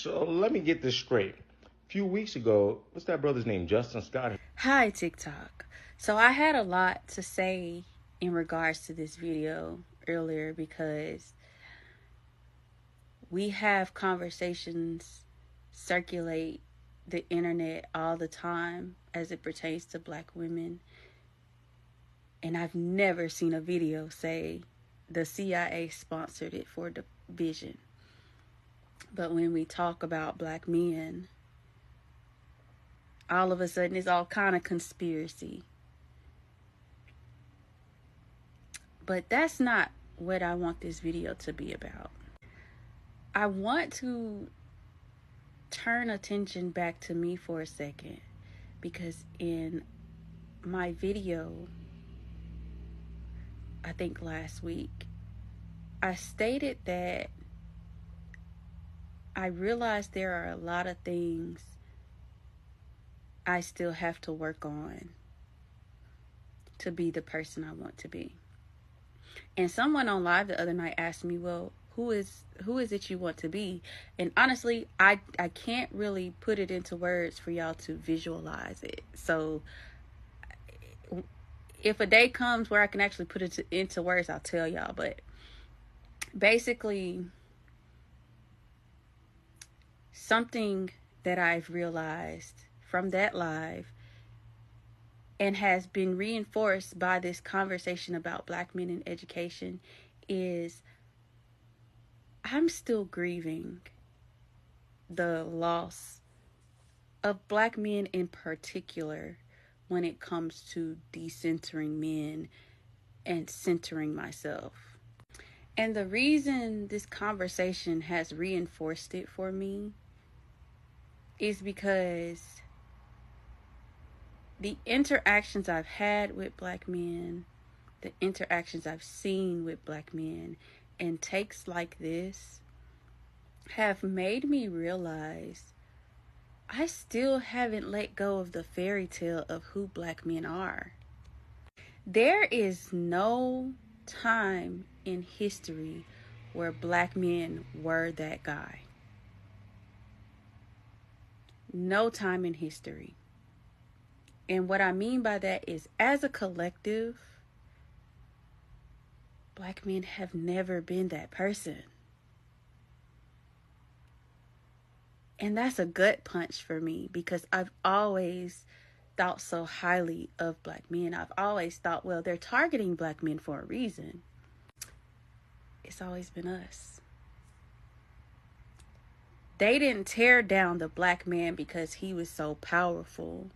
So let me get this straight. A few weeks ago, what's that brother's name? Justin Scott. Hi, TikTok. So I had a lot to say in regards to this video earlier because we have conversations circulate the internet all the time as it pertains to black women. And I've never seen a video say the CIA sponsored it for division. But when we talk about black men, all of a sudden it's all kind of conspiracy. But that's not what I want this video to be about. I want to turn attention back to me for a second, because in my video, I think last week, I stated that I realized there are a lot of things I still have to work on to be the person I want to be. And someone on live the other night asked me, well, who is it you want to be? And honestly, I can't really put it into words for y'all to visualize it. So if a day comes where I can actually put it into words, I'll tell y'all. But basically, something that I've realized from that live and has been reinforced by this conversation about black men in education is I'm still grieving the loss of black men in particular when it comes to decentering men and centering myself. And the reason this conversation has reinforced it for me is because the interactions I've had with black men, the interactions I've seen with black men, and takes like this have made me realize I still haven't let go of the fairy tale of who black men are. There is no time in history where black men were that guy. No time in history. And what I mean by that is, as a collective, black men have never been that person. And that's a gut punch for me, because I've always thought so highly of black men. I've always thought, well, they're targeting black men for a reason. It's always been us. They didn't tear down the black man because he was so powerful.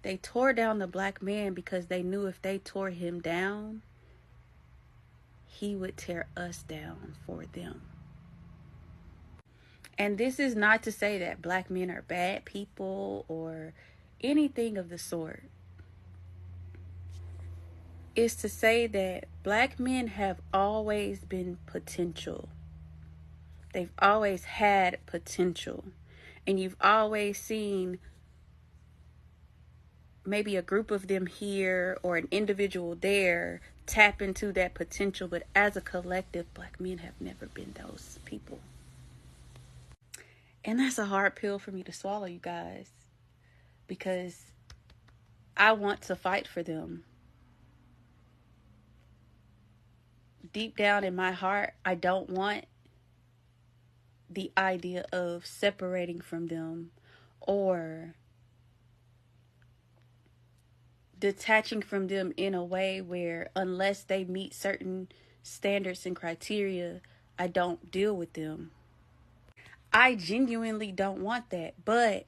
They tore down the black man because they knew if they tore him down, he would tear us down for them. And this is not to say that black men are bad people or anything of the sort. It's to say that black men have always been potential. They've always had potential. And you've always seen maybe a group of them here or an individual there tap into that potential. But as a collective, black men have never been those people. And that's a hard pill for me to swallow, you guys, because I want to fight for them. Deep down in my heart, I don't want the idea of separating from them or detaching from them in a way where, unless they meet certain standards and criteria, I don't deal with them. I genuinely don't want that. But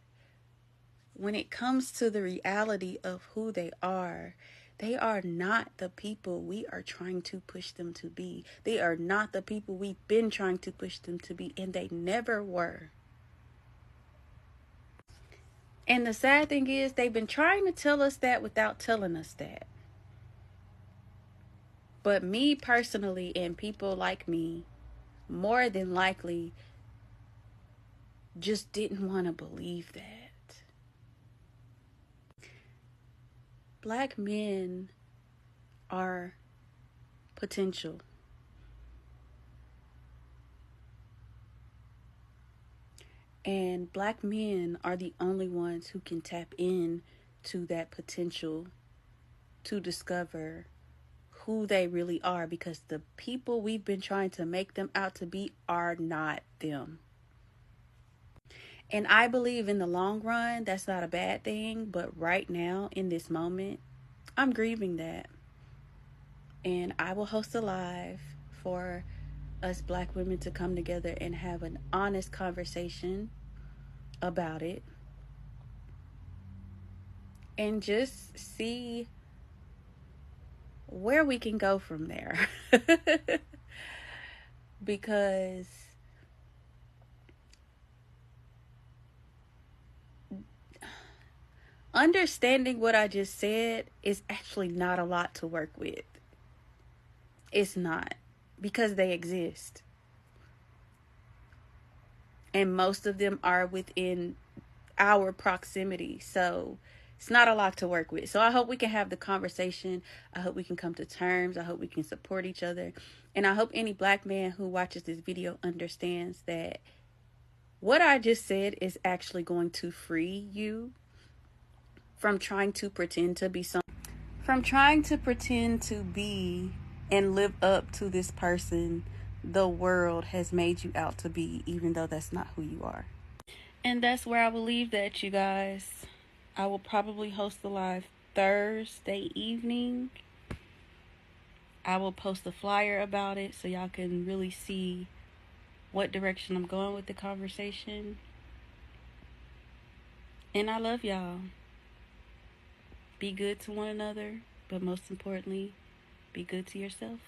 when it comes to the reality of who they are not the people we are trying to push them to be. They are not the people we've been trying to push them to be, and they never were. And the sad thing is, they've been trying to tell us that without telling us that. But me personally, and people like me, more than likely, just didn't want to believe that. Black men are potential. And black men are the only ones who can tap in to that potential to discover who they really are, because the people we've been trying to make them out to be are not them. And I believe in the long run, that's not a bad thing. But right now, in this moment, I'm grieving that. And I will host a live for us black women to come together and have an honest conversation about it. And just see where we can go from there. Because understanding what I just said is actually not a lot to work with. It's not, because they exist. And most of them are within our proximity. So it's not a lot to work with. So I hope we can have the conversation. I hope we can come to terms. I hope we can support each other. And I hope any black man who watches this video understands that what I just said is actually going to free you from trying to pretend to be and live up to this person the world has made you out to be, even though that's not who you are. And that's where I will leave that, you guys. I will probably host the live Thursday evening. I will post a flyer about it so y'all can really see what direction I'm going with the conversation. And I love y'all. Be good to one another, but most importantly, be good to yourself.